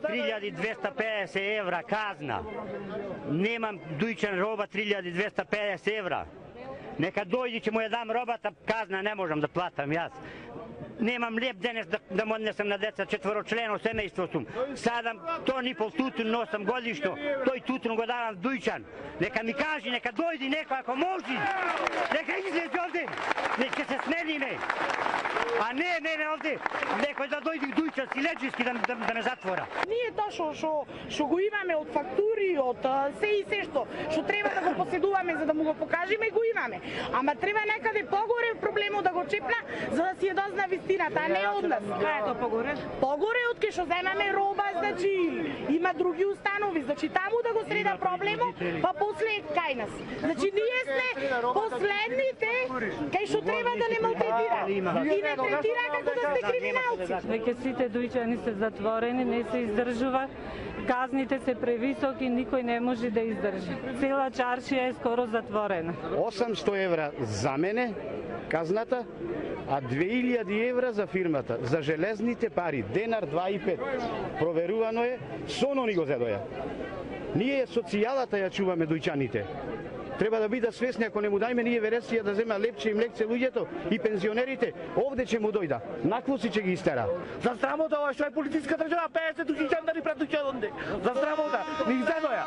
3250 евра казна. Немам дујчен роба 3250 евра. Нека дојди, ќе му ја дам робата, казна не можам да платам јас. Немам леп денес да му однесам на деца, 4-члено семејство сум. Садам тон и пол тутун носам годишно, тој тутун го давам дујчан. Нека ми кажи, нека дојди некој ако може. Нека излезе овде, нека се смениме. А не овде, некој да дојди дујчан силеджиски да ме затвора. Ние тоа што го имаме од фактури, од се и се што треба да го поседуваме за да му го покажеме, го имаме. Ама треба некаде погоре проблемот да го чепна за да си ја дозна вистината, а не од нас. Кај е тоа погоре? Погоре од кај што земаме роба, значи има други установи, значи таму да го среда проблемот, па после кај нас. Значи ние сме последните кај што треба да не малтретира. И не третира како да сте криминалци. Веќе сите дујчани се затворени, не се издржува. Казните се превисоки, никој не може да издржи. Цела чаршија е скоро затворена. 800 евра за мене казната, а 2000 евра за фирмата. За железните пари, денар 2,5. Проверувано е, соно ни го зедоја. Ние социјалата ја чуваме дујчаните. Треба да бидат свесни, ако не му дајме ние вересија да зема лепче им лекце луѓето и пензионерите, овде ќе му дојда. Наквоси ќе ги истера. За срамота ова што е политичка држава, 50 души жандари пред дуќанот. За срамота, ни зедоја.